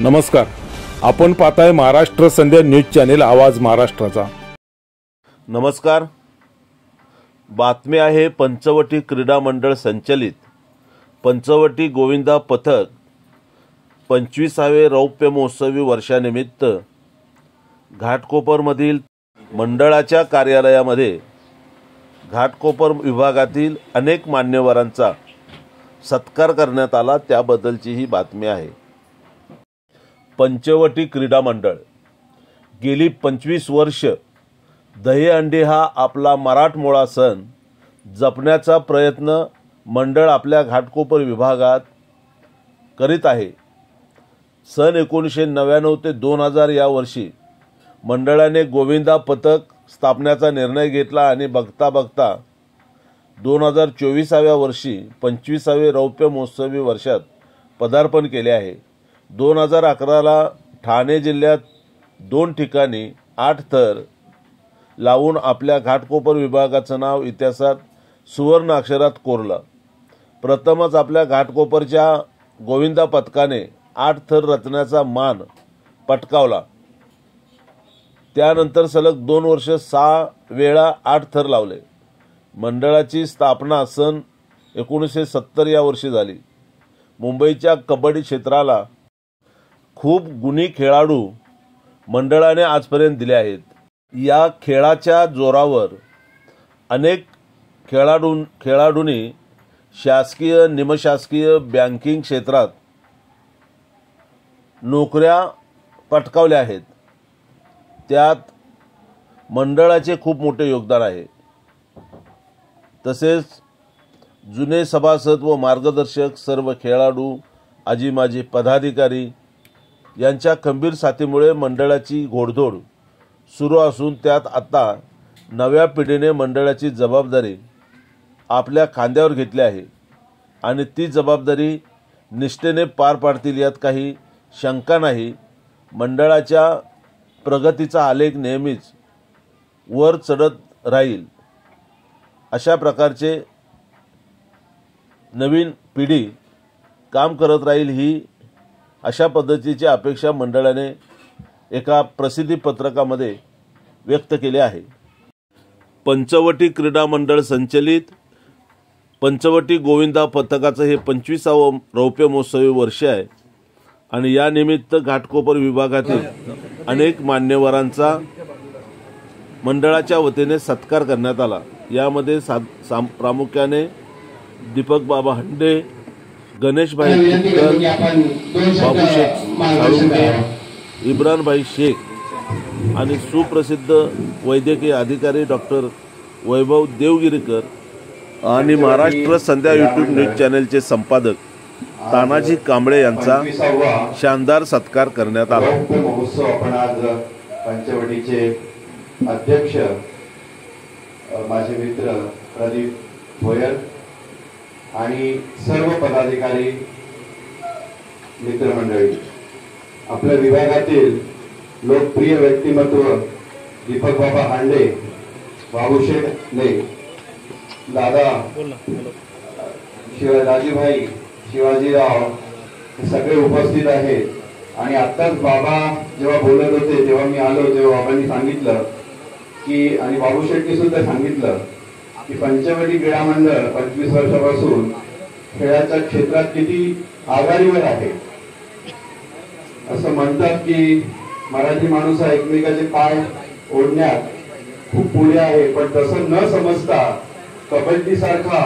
नमस्कार, आपण पाहताय महाराष्ट्र संध्या न्यूज चॅनेल आवाज महाराष्ट्राचा। नमस्कार। बातमी आहे पंचवटी क्रीडा मंडळ संचलित पंचवटी गोविंदा पथक 25वे रौप्य महोत्सवी वर्षानिमित्त घाटकोपरमधील मंडळाच्या कार्यालयामध्ये घाटकोपर विभागातील अनेक मान्यवरांचा सत्कार करण्यात आला, त्याबद्दलची ही बातमी आहे। पंचवटी क्रीडा मंडळ गेली 25 वर्ष दहीहंडी हा आपला मराठमोळा सण जपण्याचा प्रयत्न मंडळ आपल्या घाटकोपर विभागात करीत आहे। सन 1999 ते 2000 या वर्षी मंडळाने गोविंदा पथक स्थापण्याचा निर्णय घेतला आणि बघता बघता 2024व्या वर्षी 25वे रौप्य महोत्सवी वर्षात पदार्पण केले आहे। 2011ला ठाणे जिल्ह्यात 2 ठिकाणी 8 थर लावून आपल्या घाटकोपर विभागाचं नाव इतिहासात सुवर्ण अक्षरात कोरलं। प्रथमच आपल्या घाटकोपरच्या गोविंदा पथकाने 8 थर रचण्याचा मान पटकावला। त्यानंतर सलग 2 वर्ष 6 वेळा 8 थर लावले। मंडळाची स्थापना सन 1970 या वर्षी झाली। मुंबईच्या कबड्डी क्षेत्राला खूप गुणी खेळाडू मंडळाने आजपर्यंत दिले आहेत। या खेळाच्या जोरावर अनेक खेळाडूंनी शासकीय, निमशासकीय, बँकिंग क्षेत्रात नोकऱ्या पटकावल्या आहेत। त्यात मंडळाचे खूप मोठे योगदान आहे। तसेच जुने सभासद व मार्गदर्शक, सर्व खेळाडू, आजी माजी पदाधिकारी यांच्या खंबीर साथीमुळे मंडळाची घोडदौड सुरू असून त्यात आता नव्या पिढीने मंडळाची जबाबदारी आपल्या खांद्यावर घेतली आहे आणि ती जबाबदारी निष्ठेने पार पाडतील यात काही शंका नाही। मंडळाच्या प्रगतीचा आलेख नेहमीच वर चढत राहील अशा प्रकारचे नवीन पिढी काम करत राहील ही अशा पद्धतीची अपेक्षा मंडळाने एका प्रसिद्धी पत्रकामध्ये व्यक्त केली आहे। पंचवटी क्रीडा मंडळ संचलित पंचवटी गोविंदा पथकाचं हे 25वे रौप्य महोत्सवी वर्ष आहे आणि या निमित्त घाटकोपर विभागातील अनेक मान्यवरांचा मंडळाच्या वतीने सत्कार करण्यात आला। यामध्ये प्रामुख्याने दीपक बाबा हंडे, गणेश भाई तुपकर, बाबूशेठ साळुंके, इब्रान भाई शेख आणि सुप्रसिद्ध वैद्यकीय अधिकारी डॉक्टर वैभव देवगिरीकर आणि महाराष्ट्र संध्या यूट्यूब न्यूज चॅनलचे संपादक तानाजी कांबळे यांचा शानदार सत्कार करण्यात आला। आपण आज पंचवटीचे अध्यक्ष माझे मित्र प्रदीप भोयर आणि सर्व पदाधिकारी मित्रमंडळी, आपल्या विभागातील लोकप्रिय व्यक्तिमत्व दीपक बाबा हांडे, बाबूशेठ ने, दादा राजूभाई, शिवाजीराव हे सगळे उपस्थित आहेत। आणि आत्ताच बाबा जेव्हा बोलत होते तेव्हा मी आलो, तेव्हा बाबांनी सांगितलं की आणि बाबूशेठनी सुद्धा सांगितलं की पंचवटी क्रीडा मंडळ 25 वर्षापासून खेळाच्या क्षेत्रात किती आघाडीवर आहे। असं म्हणतात की मराठी माणूस हा एकमेकाचे पाय ओढण्यात खूप पुढे आहे, पण तसं न समजता कबड्डी सारखा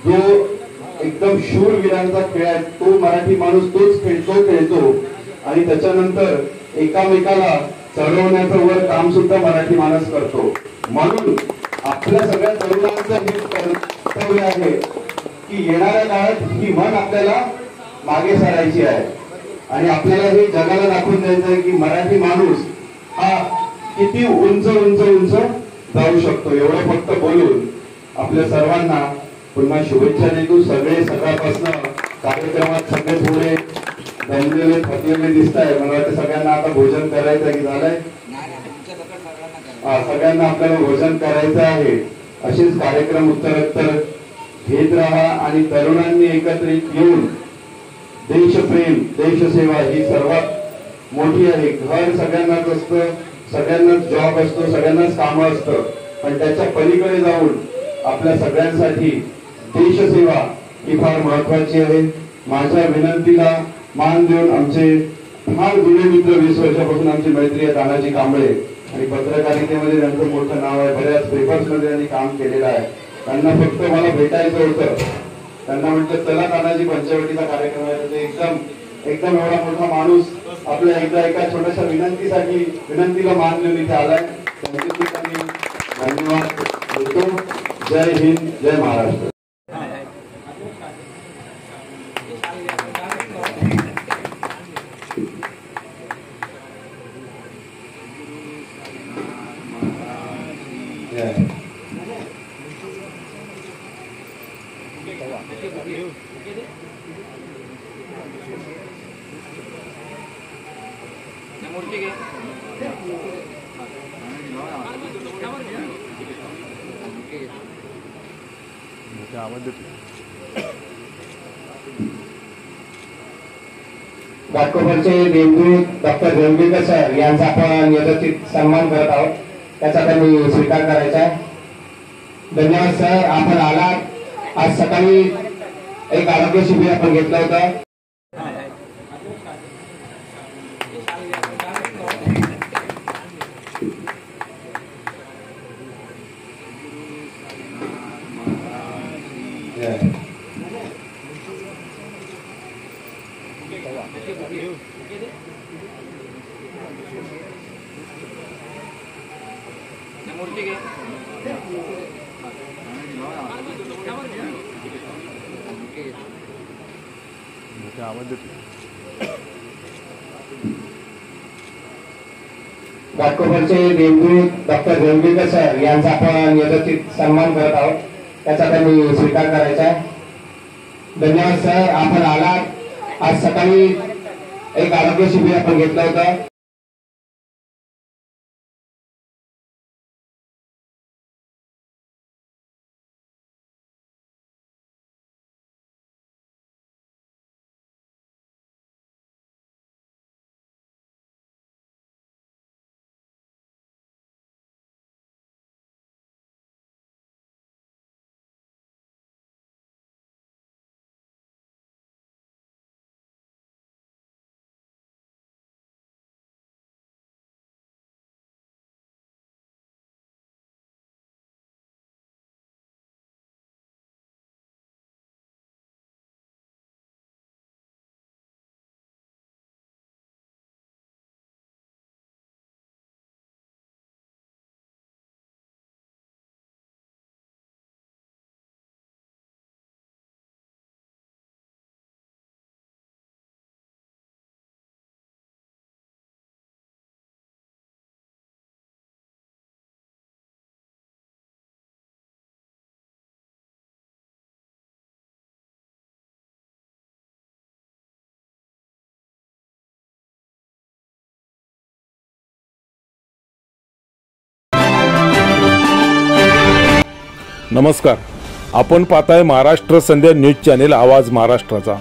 जो एकदम शूरवीरांचा खेळ आहे तो मराठी माणूस तोच खेळतो आणि त्याच्यानंतर एकामेकाला चढवण्याचं वर काम सुद्धा मराठी माणूस करतो। म्हणून आपल्या सगळ्या तरुणांचं हे कर्तव्य आहे की येणाऱ्या काळात ही मन आपल्याला मागे सारायची आहे आणि आपल्याला हे जगाला दाखवून द्यायचं आहे की मराठी माणूस हा किती उंच उंच उंच जाऊ शकतो। एवढं फक्त बोलून आपल्या सर्वांना पुन्हा शुभेच्छा देतो। सगळे सकाळपासून कार्यक्रमात सगळे थोडे दमलेले थकलेले दिसत आहे। मला वाटतं सगळ्यांना आता भोजन करायचं की झालंय? सगळ्यांना आपल्याला भोजन करायचं आहे। असेच कार्यक्रम उत्तरोत्तर घेत राहा आणि तरुणांनी एकत्रित येऊन देशप्रेम देशसेवा ही सर्वात मोठी आहे। घर सगळ्यांनाच असतं, सगळ्यांनाच जॉब असतो, सगळ्यांनाच कामं असतं, पण त्याच्या पलीकडे जाऊन आपल्या सगळ्यांसाठी देशसेवा ही फार महत्वाची आहे। माझ्या विनंतीला मान देऊन आमचे फार जुने मित्र 20 वर्षापासून आमची मैत्री आहे तानाजी कांबळे, आणि पत्रकारितेमध्ये त्यांचं मोठं नाव आहे, बऱ्याच पेपर्समध्ये त्यांनी काम केलेलं आहे। त्यांना फक्त मला भेटायचं होतं, त्यांना म्हटलं चला तानाजी पंचवटीचा कार्यक्रम आहे, ते एकदम एवढा मोठा माणूस आपल्या एकदा एका छोट्याशा विनंतीला मान देऊन इथे आलाय। त्यांचे त्यांनी धन्यवाद देतो। जय हिंद, जय महाराष्ट्र। घाटकोपरचे देवदूत डॉक्टर जयंतीकर सर यांचा आपण यथोचित सन्मान करत आहोत, त्याचा त्यांनी स्वीकार करायचा आहे। धन्यवाद सर, आपण आलात। आज सकाळी एक आरोग्य शिबिर आपण घेतलं होतं। घाटकोपरचे देवदूत डॉक्टर जयंतीकर सर यांचा आपण यथोचित सन्मान करत आहोत, त्याचा त्यांनी स्वीकार करायचा आहे। धन्यवाद सर, आपण आलात। आज सकाळी एक आरोग्य शिबिर आपण घेतलं होतं। नमस्कार, आपण पाहताय महाराष्ट्र संध्या न्यूज चॅनेल आवाज महाराष्ट्राचा।